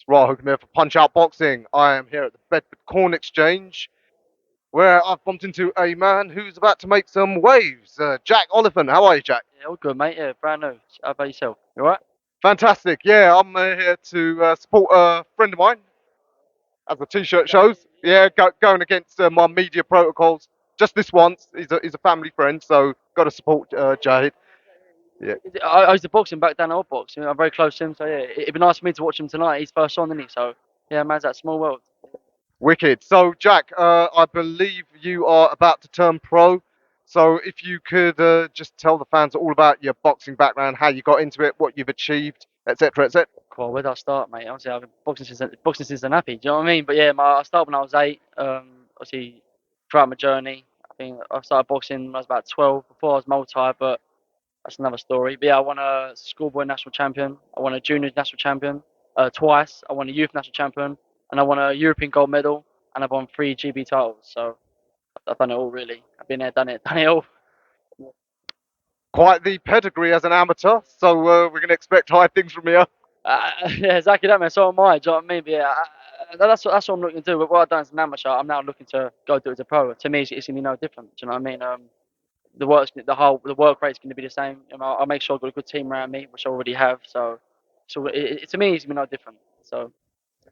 Right, I'm here for Punch Out Boxing. I am here at the Bedford Corn Exchange, where I've bumped into a man who's about to make some waves. Jack Oliphant, how are you, Jack? Yeah, all good, mate. Yeah, brand new. How about yourself? You alright? Fantastic. Yeah, I'm here to support a friend of mine, as the T-shirt shows. Yeah, going against my media protocols. Just this once. He's a family friend, so got to support Jahid. Yeah, I used to box him back down at old box. I'm very close to him, so yeah, it'd be nice for me to watch him tonight. He's first on, isn't he? So yeah, man's that small world. wicked. So, Jack, I believe you are about to turn pro. So, if you could just tell the fans all about your boxing background, how you got into it, what you've achieved, etc., etc. Cool. Where do I start, mate? Obviously, I've been boxing since the nappy. Do you know what I mean? But yeah, I started when I was 8. Obviously, throughout my journey, I think I started boxing when I was about 12. Before I was multi, but that's another story. But yeah, I won a schoolboy national champion. I won a junior national champion twice. I won a youth national champion, and I won a European gold medal, and I've won 3 GB titles. So I've done it all really. I've been there, done it, done it all. Quite the pedigree as an amateur. So, we're going to expect high things from you. Yeah, exactly that, man. So am I. Do you know what I mean? But yeah, that's what I'm looking to do. But what I've done as an amateur, I'm now looking to go do it as a pro. To me, it's gonna be no different. Do you know what I mean? The work rate's gonna be the same. I'll make sure I've got a good team around me, which I already have. So to me, it's gonna be no different. So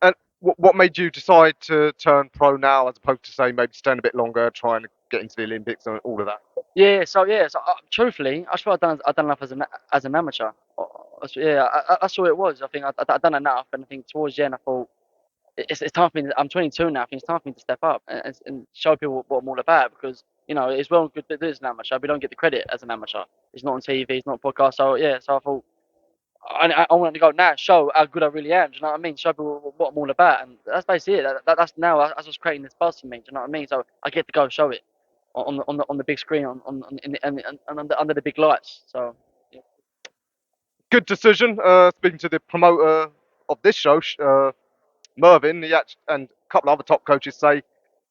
And what made you decide to turn pro now, as opposed to say maybe staying a bit longer, trying to get into the Olympics and all of that? yeah. So truthfully, I feel I've done enough as an amateur. Yeah, that's all it was. I think I've done enough, and I think towards the end, I thought it's time for me. I'm 22 now. I think it's time for me to step up and show people what I'm all about because it's well and good to do as an amateur, but we don't get the credit as an amateur. It's not on TV, it's not a podcast. So yeah, so I thought I wanted to go now, show how good I really am. Do you know what I mean? Show people what I'm all about, and that's basically it. That's now that's what's creating this buzz for me. Do you know what I mean? So I get to go show it on the big screen on in the, and under the big lights. So yeah. Good decision. Speaking to the promoter of this show, Mervyn, and a couple of other top coaches say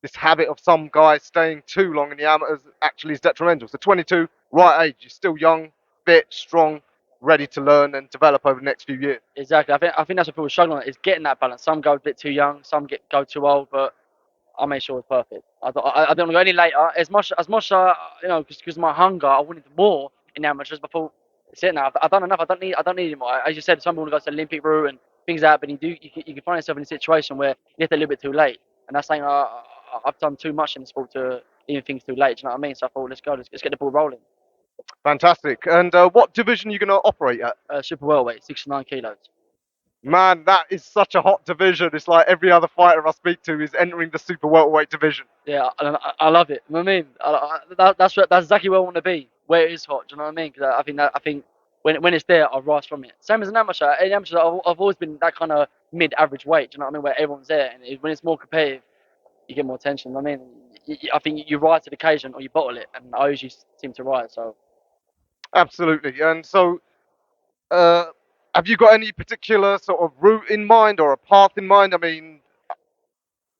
this habit of some guys staying too long in the amateurs actually is detrimental. So 22, right age, you're still young, fit, strong, ready to learn and develop over the next few years. Exactly. I think that's what people struggle on is getting that balance. Some go a bit too young, some go too old, but I made sure it was perfect. I don't want to go any later. As much because my hunger, I wanted more in amateurs. But I thought, it's it now. I've done enough. I don't need anymore. As you said, some people want to go to the Olympic route and things like that, but you can find yourself in a situation where you get there a little bit too late. And that's saying I've done too much in the sport to leave things too late. Do you know what I mean? So I thought, let's go. Let's get the ball rolling. Fantastic. And what division are you going to operate at? Super welterweight, 69 kilos. Man, that is such a hot division. It's like every other fighter I speak to is entering the super welterweight division. Yeah, I love it. You know what I mean, that's exactly where I want to be, where it is hot. Do you know what I mean? Because I think when it's there, I rise from it. Same as an amateur. In amateur, I've always been that kind of mid-average weight. Do you know what I mean? Where everyone's there, and when it's more competitive, you get more attention. You know what I mean, I think you rise to the occasion or you bottle it, and I usually seem to rise. So Absolutely. And so, uh, have you got any particular sort of route in mind or a path in mind? I mean,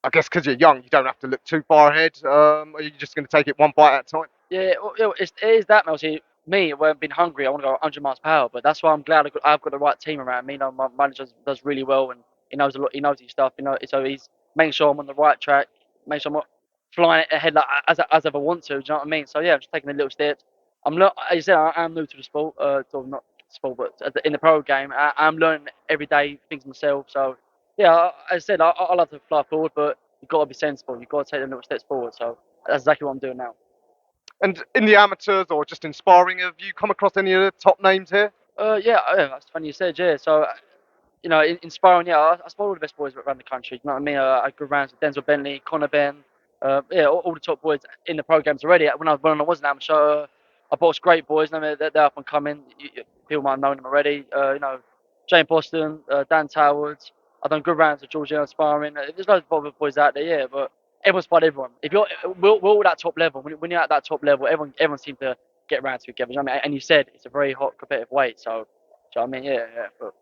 I guess because you're young, you don't have to look too far ahead. Are you just going to take it one bite at a time? yeah, it is that. Obviously, me, when I've been hungry, I want to go 100 miles per hour. But that's why I'm glad I've got the right team around me. My manager does really well, and he knows a lot. He knows his stuff. So he's making sure I'm on the right track, make sure I'm not flying ahead like as if I want to. Do you know what I mean? So yeah, I'm just taking the little steps. I'm not, as you said, I am new to the sport. Sort of not sport, but in the pro game, I'm learning every day things myself. So yeah, as I said, I love to fly forward, but you've got to be sensible. You've got to take the little steps forward. So that's exactly what I'm doing now. And in the amateurs or just in sparring, have you come across any of the top names here? Yeah, that's funny you said, yeah. So, inspiring, yeah, I support all the best boys around the country. You know what I mean? I go rounds with Denzel Bentley, Conor Ben, yeah, all the top boys in the programs already. When I was an amateur, I boxed great boys. I mean, they're up and coming. People might have known them already. Jane Boston, Dan Toward. I've done good rounds with Georgia sparring. There's loads of other boys out there, yeah, but everyone's fight everyone. If we're all at that top level. When you're at that top level, everyone seems to get around together. You know what I mean? And you said it's a very hot competitive weight, so. Do you know what I mean? Yeah. But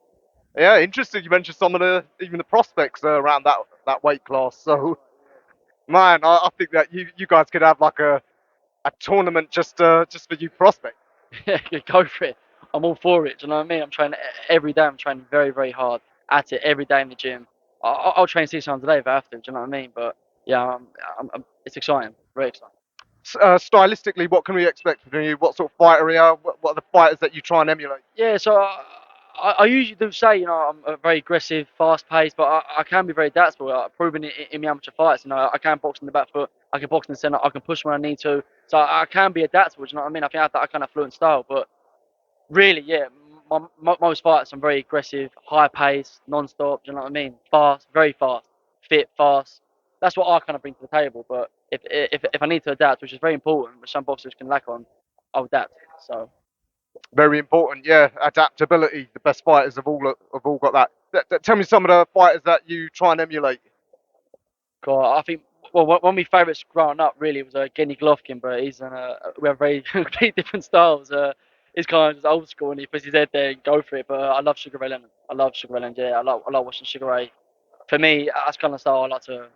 Yeah, interesting. You mentioned some of the even the prospects around that weight class. So, man, I think that you guys could have like a tournament just for you prospects. yeah, go for it. I'm all for it. Do you know what I mean? I'm training every day. I'm training very, very hard at it every day in the gym. I'll train 6 times a day if I have to. Do you know what I mean? But yeah, it's exciting, very exciting. Stylistically, what can we expect from you? What sort of fighter are you? What are the fighters that you try and emulate? Yeah, so I usually do say, I'm a very aggressive, fast-paced, but I can be very adaptable. I've proven it in my amateur fights. I can box in the back foot, I can box in the centre, I can push when I need to. So I can be adaptable. Do you know what I mean? I think I have that kind of fluent style. But really, yeah, most fights I'm very aggressive, high-paced, non-stop. Do you know what I mean? Fast, very fast, fit, fast. That's what I kind of bring to the table. But if I need to adapt, which is very important, which some boxers can lack on, I'll adapt. So. Very important, yeah. Adaptability. The best fighters have all got that. Tell me some of the fighters that you try and emulate. God, I think one of my favourites growing up really was Genny Golovkin, but we have very completely different styles. He's kind of just old school and he puts his head there and go for it. But I love Sugar Ray Leonard. I love Sugar Ray Leonard. Yeah, I love watching Sugar Ray. For me, that's kind of style I like to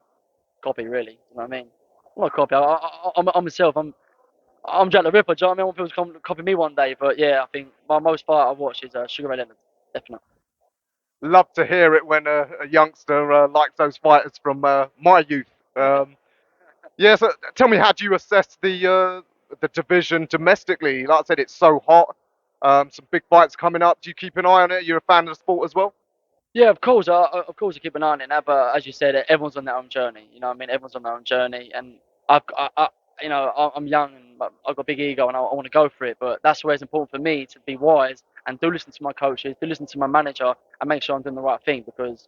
copy. Really, you know what I mean? I'm not copy. I'm myself. I'm Jack the Ripper. Do you know what I mean? I want people to come copy me one day. But yeah, I think my most fight I watch is Sugar Ray Leonard. Definitely. Love to hear it when a youngster likes those fighters from my youth. Yeah, so tell me, how do you assess the division domestically? Like I said, it's so hot. Some big fights coming up. Do you keep an eye on it? You're a fan of the sport as well? Yeah, of course. Of course, I keep an eye on it now. But as you said, everyone's on their own journey. You know, what I mean, everyone's on their own journey, and I'm young and I've got a big ego, and I want to go for it. But that's where it's important for me to be wise and do listen to my coaches, do listen to my manager, and make sure I'm doing the right thing. Because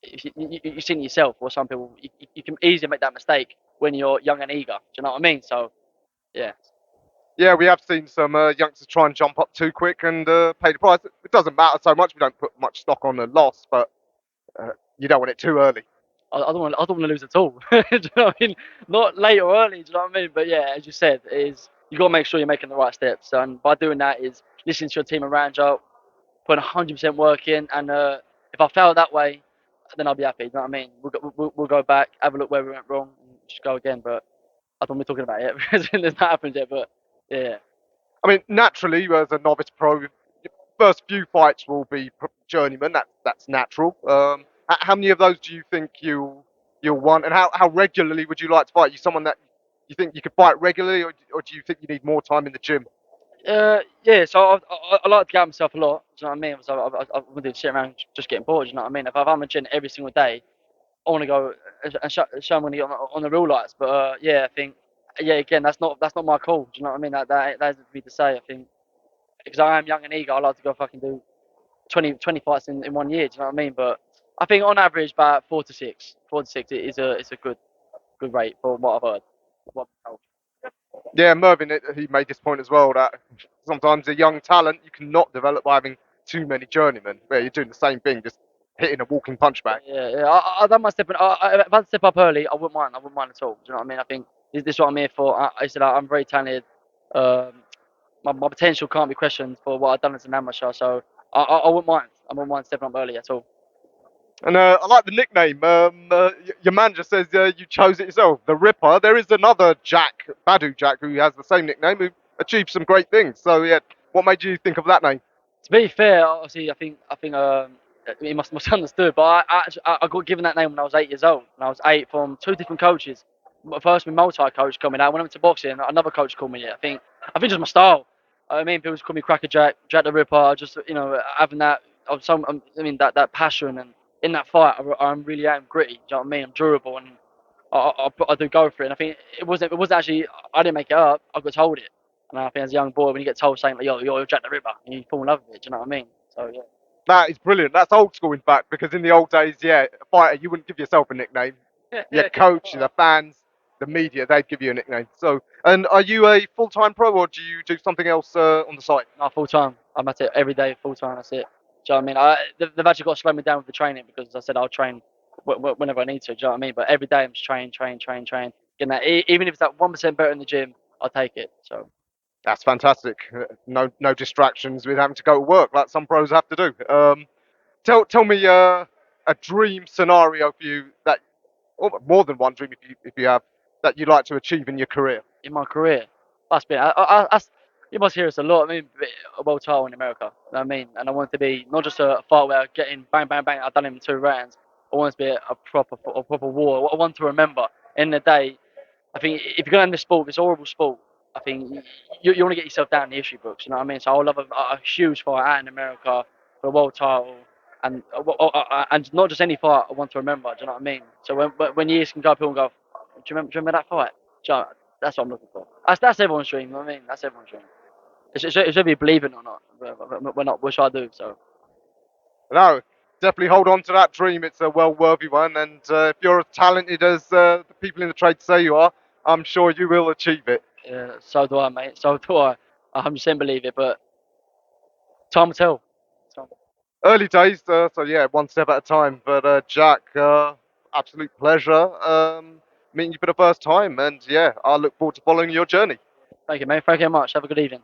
if you've seen it yourself, or some people, you can easily make that mistake when you're young and eager. Do you know what I mean? So yeah. Yeah, we have seen some youngsters try and jump up too quick and pay the price. It doesn't matter so much. We don't put much stock on the loss, but you don't want it too early. I don't want to lose at all. Do you know what I mean? Not late or early. Do you know what I mean? But yeah, as you said, is you got to make sure you're making the right steps, and by doing that is listening to your team around you, putting 100% work in, and if I fail that way, then I'll be happy. You know what I mean? We'll go back, have a look where we went wrong, and just go again. But I don't want to be talking about it because it's not happened yet. But yeah. I mean, naturally, as a novice pro, your first few fights will be journeyman. That's natural. How many of those do you think you'll want, and how regularly would you like to fight? You someone that you think you could fight regularly, or do you think you need more time in the gym? Yeah, so I like to get out myself a lot. Do you know what I mean? So I wouldn't do sit around just getting bored. Do you know what I mean? If I'm a gym every single day, I want to go and show I'm going to get on the real lights. But yeah, I think yeah, again, that's not my call. Do you know what I mean? That isn't for me to say. I think because I am young and eager, I like to go fucking do 20 fights in 1 year. Do you know what I mean? But I think on average about 4 to 6, 4 to 6 is a good rate for what I've heard. What I've told. Yeah, Mervyn, he made this point as well that sometimes a young talent you cannot develop by having too many journeymen. Where you're doing the same thing, just hitting a walking punch bag. Yeah. I done my step. If I step up early, I wouldn't mind. I wouldn't mind at all. Do you know what I mean? I think this is what I'm here for. I said I'm very talented. Um, my potential can't be questioned for what I've done as an amateur. So I wouldn't mind. I wouldn't mind stepping up early at all. And I like the nickname. Your manager says you chose it yourself, the Ripper. There is another Jack, Badu Jack, who has the same nickname, who achieved some great things. So yeah, what made you think of that name? To be fair, obviously, I think he must have understood. But I got given that name when I was 8 years old. When I was 8 from two different coaches. First, my multi-coach coming out. When I went to boxing, another coach called me it. I think just my style. I mean, people just call me Cracker Jack, Jack the Ripper. Just having that of some. I mean that passion and in that fight, I really am gritty. Do you know what I mean? I'm durable and I do go for it. And I think it wasn't actually. I didn't make it up. I got told it. And I think as a young boy, when you get told saying like, "Yo, you're Jack the Ripper," and you fall in love with it, do you know what I mean? So yeah. That is brilliant. That's old school, in fact, because in the old days, yeah, a fighter, you wouldn't give yourself a nickname. Your coach, the fans, the media, they'd give you a nickname. So, and are you a full-time pro, or do you do something else on the side? No, full time. I'm at it every day, full time. That's it. Do you know what I mean? They've actually got to slow me down with the training because I said I'll train whenever I need to. Do you know what I mean? But every day I'm just train. Getting that, even if it's that 1% better in the gym, I'll take it. So That's fantastic. No distractions with having to go to work like some pros have to do. Tell me a dream scenario for you that, or more than one dream if you have, that you'd like to achieve in your career. in my career, that's been. You must hear this a lot. I mean, a world title in America. You know what I mean? And I want it to be not just a fight where I'm getting bang, bang, bang. I've done it in 2 rounds. I want it to be a proper war, one to remember. In the day, I think if you're gonna end the sport, it's a horrible sport. I think you want to get yourself down in the history books. You know what I mean? So I would love a huge fight out in America for the world title, and not just any fight. I want to remember. Do you know what I mean? So when years can go, people can go, do you remember that fight? Do you know, that's what I'm looking for. That's everyone's dream. You know what I mean? That's everyone's dream. It's whether you believe it or not. We're not, which I do. So No, definitely hold on to that dream. It's a well worthy one, and if you're as talented as the people in the trade say you are, I'm sure you will achieve it. yeah, so do I, mate. So do I. 100% believe it, but time will tell. So, Early days, so yeah, one step at a time. But Jack, absolute pleasure meeting you for the first time, and yeah, I look forward to following your journey. thank you, mate. Thank you very much. Have a good evening.